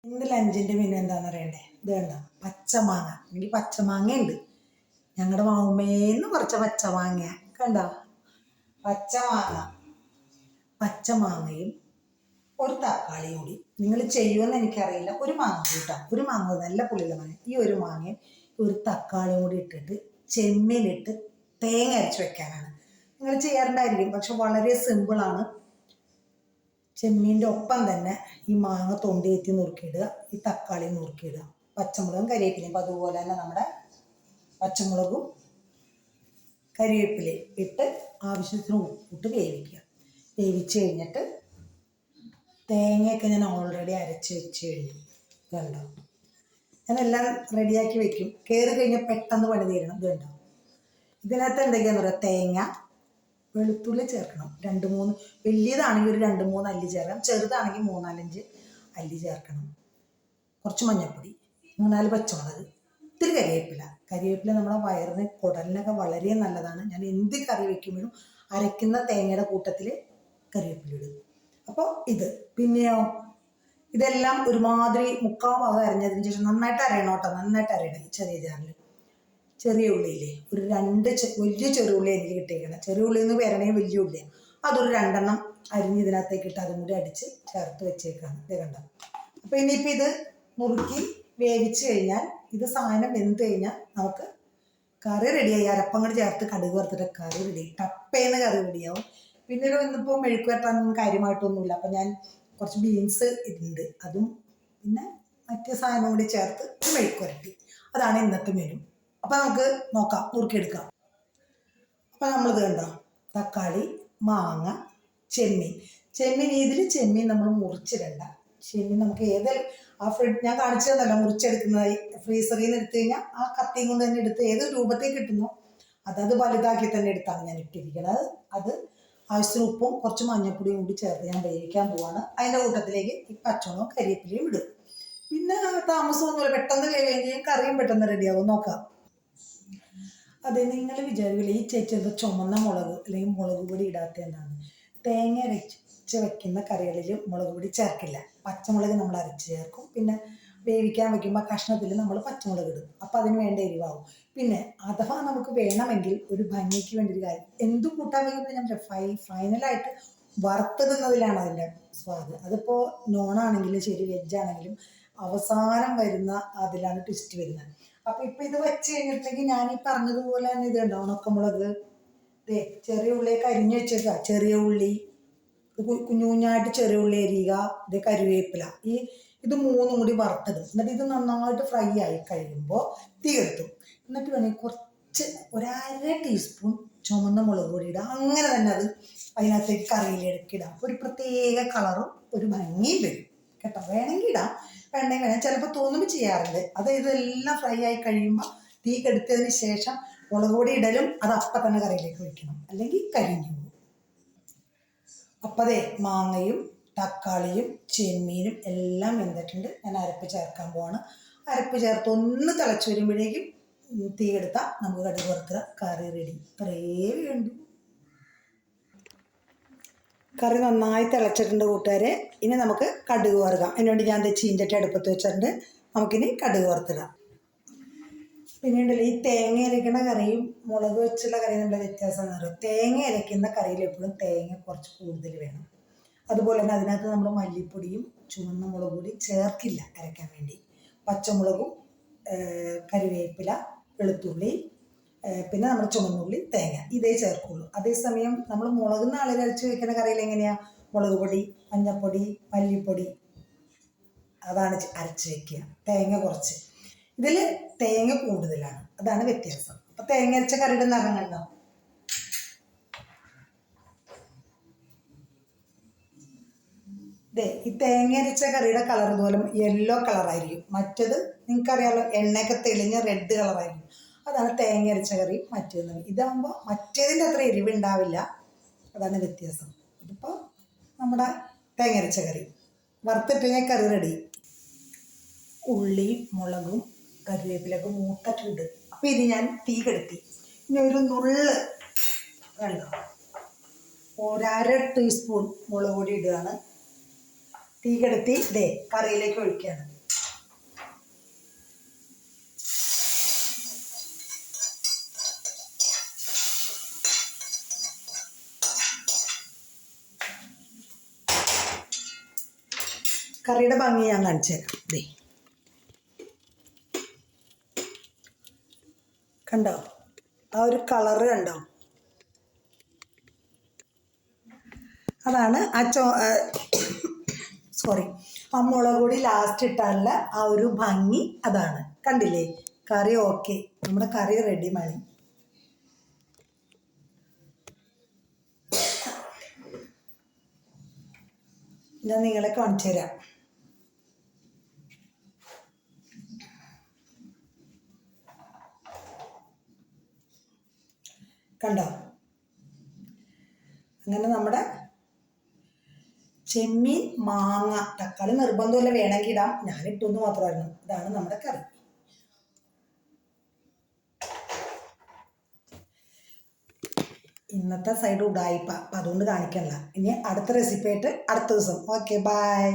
ഇന്ന് ലഞ്ചിൻ്റെ പിന്നെ എന്താണെന്ന് അറിയണ്ടേ? ഇത് കണ്ടോ, പച്ചമാങ്ങ. എനിക്ക് പച്ചമാങ്ങയുണ്ട്. ഞങ്ങളുടെ മാവുമ്മേന്ന് കുറച്ച് പച്ചമാങ്ങ കണ്ടോ. പച്ചമാങ്ങ, പച്ചമാങ്ങയും ഒരു തക്കാളിയും കൂടി നിങ്ങൾ ചെയ്യുമെന്ന് എനിക്കറിയില്ല. ഒരു മാങ്ങ കൂട്ടാ, ഒരു മാങ്ങ നല്ല പുളിയുള്ള മാങ്ങ. ഈ ഒരു മാങ്ങയും ഒരു തക്കാളിയും കൂടി ഇട്ടിട്ട് ചെമ്മീനിട്ട് തേങ്ങ അരച്ച് വെക്കാനാണ്. നിങ്ങൾ ചെയ്യാറുണ്ടായിരിക്കും, പക്ഷെ വളരെ സിമ്പിളാണ്. ചെമ്മീൻ്റെ ഒപ്പം തന്നെ ഈ മാങ്ങ തൊണ്ടിയെത്തി നുറുക്കിയിടുക, ഈ തക്കാളി നുറുക്കിയിടുക, പച്ചമുളകും കരിവേപ്പിലയും. അപ്പോൾ അതുപോലെ തന്നെ നമ്മുടെ പച്ചമുളകും കരിവേപ്പിലയും ഇട്ട് ആവശ്യത്തിന് ഉപ്പിട്ട് വേവിക്കുക. വേവിച്ച് കഴിഞ്ഞിട്ട് തേങ്ങയൊക്കെ ഞാൻ ഓൾറെഡി അരച്ച് വെച്ച് കഴിഞ്ഞു. ഇതുണ്ടോ, ഞാനെല്ലാം റെഡിയാക്കി വെക്കും. കയറി കഴിഞ്ഞാൽ പെട്ടെന്ന് പണി തീരണം. ഇതുണ്ടോ, ഇതിനകത്ത് എന്തൊക്കെയാണെന്ന് പറയുക, തേങ്ങ, വെളുത്തുള്ളി ചേർക്കണം. 2-3 വലിയതാണെങ്കിൽ ഒരു 2-3 അല്ലി ചേർക്കാം, ചെറുതാണെങ്കിൽ 3-4 അല്ലി ചേർക്കണം. കുറച്ച് മഞ്ഞൾപ്പൊടി, 3-4 പച്ചമുളക്, ഇത്തിരി കരിവേപ്പില നമ്മുടെ വയറിന് കുടലിനൊക്കെ വളരെ നല്ലതാണ്. ഞാൻ എന്ത് കറി വയ്ക്കുമ്പോഴും അരയ്ക്കുന്ന തേങ്ങയുടെ കൂട്ടത്തിൽ കരിവേപ്പില ഇടും. അപ്പോൾ ഇത് പിന്നെയോ, ഇതെല്ലാം ഒരുമാതിരി 3/4 ഭാഗം അരഞ്ഞതിന് ശേഷം നന്നായിട്ട് അരയണം കേട്ടോ, നന്നായിട്ട് അരയണം. ചെറിയ ജാറിൽ ചെറിയ ഉള്ളിയില്ലേ, ഒരു 2 വലിയ ചെറുള്ളി എനിക്ക് കിട്ടിയിരിക്കണം. ചെറിയ ഉള്ളിയിൽ നിന്ന് വരണേ വലിയ ഉള്ളിയാണ്. അതൊരു 2 അരിഞ്ഞ് ഇതിനകത്തേക്ക് ഇട്ട് അതും കൂടി അടിച്ച് ചേർത്ത് വെച്ചേക്കാണ്. ഇത് കണ്ടോ. അപ്പോൾ ഇനിയിപ്പോൾ ഇത് മുറുക്കി വേവിച്ച് കഴിഞ്ഞാൽ, ഇത് സാധനം വെന്ത് കഴിഞ്ഞാൽ നമുക്ക് കറി റെഡിയായി. അരപ്പങ്ങട് ചേർത്ത് കടുക് വറുത്തിട്ട് കറി റെഡി, ടപ്പേന്ന് കറി റെഡിയാവും. പിന്നെ ഇന്നിപ്പോൾ മെഴുക്ക് വരട്ടാനൊന്നും കാര്യമായിട്ടൊന്നുമില്ല. അപ്പം ഞാൻ കുറച്ച് ബീൻസ് ഉണ്ട്, അതും പിന്നെ മറ്റേ സാധനം കൂടി ചേർത്ത് മെഴുക്ക് വരട്ടി. അതാണ് ഇന്നത്തെ മെനു. അപ്പം നമുക്ക് നോക്കാം, നുറുക്കിയെടുക്കാം. അപ്പം നമ്മളിത് കണ്ടോ, തക്കാളി, മാങ്ങ, ചെമ്മീൻ ചെമ്മീൻ നമ്മൾ മുറിച്ചിടണ്ട. ചെമ്മീൻ നമുക്ക് ഞാൻ കാണിച്ചു തന്നല്ലോ മുറിച്ചെടുക്കുന്നതായി. ഫ്രീസറിൽ നിന്ന് എടുത്തു കഴിഞ്ഞാൽ ആ കത്തിയും കൊണ്ട് തന്നെ എടുത്ത് ഏത് രൂപത്തിൽ കിട്ടുന്നോ അതത് വലുതാക്കി തന്നെ എടുത്താണ് ഞാൻ ഇട്ടിരിക്കുന്നത്. അത് ആവശ്യത്തിന് ഉപ്പും കുറച്ച് മഞ്ഞൾപ്പൊടിയും കൂടി ചേർത്ത് ഞാൻ വേവിക്കാൻ പോവാണ്. അതിൻ്റെ കൂട്ടത്തിലേക്ക് ഈ പച്ചമുളകും കരിവേപ്പിലയും ഇടും. പിന്നെ താമസമൊന്നുമില്ല, പെട്ടെന്ന് വേവുകയും ചെയ്യും, കറിയും പെട്ടെന്ന് റെഡിയാവും. നോക്കാം. അതെ, നിങ്ങൾ വിചാരിക്കില്ല ഈ ചേച്ചി ചുമന്ന മുളക് അല്ലെങ്കിൽ മുളക് പൊടി ഇടാത്ത എന്താണ്? തേങ്ങ അരച്ച് വെക്കുന്ന കറികളിൽ മുളക് പൊടി ചേർക്കില്ല. പച്ചമുളക് നമ്മൾ അരച്ച് ചേർക്കും. പിന്നെ വേവിക്കാൻ വെക്കുമ്പോൾ കഷ്ണത്തിൽ നമ്മൾ പച്ചമുളക് ഇടും. അപ്പം അതിന് വേണ്ട എരിവാകും. പിന്നെ അഥവാ നമുക്ക് വേണമെങ്കിൽ ഒരു ഭംഗിക്ക് വേണ്ടി ഒരു കാര്യം, എന്തും കൂട്ടാൻ വയ്ക്കുമ്പോൾ ഞാൻ ഫൈനലായിട്ട് വറുത്തിടുന്നതിലാണ് അതിൻ്റെ സ്വാദ്. അതിപ്പോൾ നോണാണെങ്കിലും ശരി, വെജാണെങ്കിലും അവസാനം വരുന്ന അതിലാണ് ട്വിസ്റ്റ് വരുന്നത്. അപ്പം ഇപ്പം ഇത് വെച്ച് കഴിഞ്ഞിട്ടുണ്ടെങ്കിൽ ഞാൻ ഈ പറഞ്ഞതുപോലെ തന്നെ ഇത് കണ്ടോ, ഉണക്കമുളക്, ചെറിയ ഉള്ളിയൊക്കെ അരിഞ്ഞു വെച്ചേക്കുക. ചെറിയ ഉള്ളി, കുഞ്ഞു കുഞ്ഞായിട്ട് ചെറിയ ഉള്ളി അരിയുക, ഇത് കരിവേപ്പില, ഇത് 3 കൂടി വറുത്തിടും. എന്നിട്ട് ഇത് നന്നായിട്ട് ഫ്രൈ ആയി കഴിയുമ്പോൾ തീ കെടുത്തും. എന്നിട്ട് വേണമെങ്കിൽ കുറച്ച് 1/2 ടീസ്പൂൺ ചുമന്ന മുളക് പൊടി ഇടുക. അങ്ങനെ തന്നെ അത് അതിനകത്തേക്ക് കറിയിലേക്ക് ഇടാം. ഒരു പ്രത്യേക കളറും ഒരു ഭംഗിയും വരും കേട്ടോ. വേണമെങ്കിൽ ഇടാം, വേണമെങ്കിൽ വേണം. ചിലപ്പോൾ തോന്നുമ്പോൾ ചെയ്യാറുണ്ട്. അത് ഇതെല്ലാം ഫ്രൈ ആയി കഴിയുമ്പോൾ തീ കെടുത്തതിന് ശേഷം മുളക് പൊടി ഇടലും അത് അപ്പം തന്നെ കറിയിലേക്ക് ഒഴിക്കണം, അല്ലെങ്കിൽ കരിഞ്ഞു പോകും. അപ്പം അതെ, മാങ്ങയും തക്കാളിയും ചെമ്മീനും എല്ലാം വെന്തിട്ടുണ്ട്. ഞാൻ അരപ്പ് ചേർക്കാൻ പോവാണ്. അരപ്പ് ചേർത്ത് ഒന്ന് തിളച്ച് വരുമ്പോഴേക്കും തീ എടുത്താൽ നമുക്ക് കടുക് വറുക്കുക, കറി റെഡി. ഇത്രയേ വേണ്ടു. കറി നന്നായി തിളച്ചിട്ടുണ്ട് കൂട്ടുകാരെ. ഇനി നമുക്ക് കടുക് വറുക്കാം. അതിനുവേണ്ടി ഞാൻ ചീഞ്ചട്ടി അടുപ്പത്ത് വെച്ചിട്ടുണ്ട്. നമുക്കിനി കടുക് വറുത്തിടാം. പിന്നീട് ഈ തേങ്ങ അരയ്ക്കുന്ന കറിയും മുളക് വെച്ചുള്ള കറിയും തമ്മിലുള്ള വ്യത്യാസം എന്ന് പറയുന്നത്, തേങ്ങ അരയ്ക്കുന്ന കറിയിൽ എപ്പോഴും തേങ്ങ കുറച്ച് കൂടുതൽ വേണം. അതുപോലെ തന്നെ അതിനകത്ത് നമ്മൾ മല്ലിപ്പൊടിയും ചുവന്ന മുളക് പൊടി ചേർക്കില്ല അരയ്ക്കാൻ വേണ്ടി. പച്ചമുളകും കരിവേപ്പില, വെളുത്തുള്ളി, പിന്നെ നമ്മൾ ചുവന്നുള്ളി, തേങ്ങ ഇതേ ചേർക്കുള്ളൂ. അതേസമയം നമ്മൾ മുളക് നാളിൽ അരച്ച് വയ്ക്കുന്ന കറിയിൽ എങ്ങനെയാണ്, മുളക് പൊടി, മഞ്ഞൾപ്പൊടി, മല്ലിപ്പൊടി അതാണ് അരച്ച് വയ്ക്കുക. തേങ്ങ കുറച്ച്, ഇതിൽ തേങ്ങ കൂടുതലാണ്, അതാണ് വ്യത്യാസം. അപ്പം തേങ്ങ അരച്ച കറിയുടെ നിറം കണ്ടോ. ഈ തേങ്ങ അരച്ച കറിയുടെ കളർ ഇതുപോലെ യെല്ലോ കളറായിരിക്കും. മറ്റത് നിങ്ങൾക്കറിയാമല്ലോ, എണ്ണയൊക്കെ തെളിഞ്ഞ റെഡ് കളറായിരിക്കും. അതാണ് തേങ്ങ അരച്ച കറി മറ്റേത്. ഇതാകുമ്പോൾ മറ്റേതിൻ്റെ അത്ര എരിവുണ്ടാവില്ല, അതാണ് വ്യത്യാസം. ഇതിപ്പോൾ നമ്മുടെ തേങ്ങ അരച്ച കറി വറുത്തിട്ട് കഴിഞ്ഞാൽ കറി റെഡി. ഉള്ളി, മുളകും കറിവേപ്പിലൊക്കെ മൂത്തിട്ടുണ്ട്. അപ്പം ഇത് ഞാൻ തീ കെടുത്തി. ഇനി ഒരു നുള്ള് വെള്ളം, 1/2 ടീസ്പൂൺ മുളക് പൊടി ഇടുകയാണ്. തീ കെടുത്തി ഇതേ കറിയിലേക്ക് ഒഴിക്കുകയാണ്. കറിയുടെ ഭംഗി ഞാൻ കാണിച്ചു തരാം. ദേ കണ്ടോ, ആ ഒരു കളറ് കണ്ടോ? അതാണ് ആ സോറി, ആ മുളക് പൊടി ലാസ്റ്റ് ഇട്ടാനുള്ള ആ ഒരു ഭംഗി അതാണ്. കണ്ടില്ലേ, കറി ഓക്കെ, നമ്മുടെ കറി റെഡി മണി. ഞാൻ നിങ്ങളെ കാണിച്ചു തരാം. കണ്ടോ, അങ്ങനെ നമ്മുടെ ചെമ്മീൻ മാങ്ങ, തക്കാളി നിർബന്ധമില്ല, വേണമെങ്കിൽ ഇടാം, ഞാനിട്ടെന്ന് മാത്രമായിരുന്നു. ഇതാണ് നമ്മുടെ കറി. ഇന്നത്തെ സൈഡ് ഉടായിപ്പ, അപ്പം അതുകൊണ്ട് കാണിക്കണില്ല. ഇനി അടുത്ത റെസിപ്പി ആയിട്ട് അടുത്ത ദിവസം. Okay, by.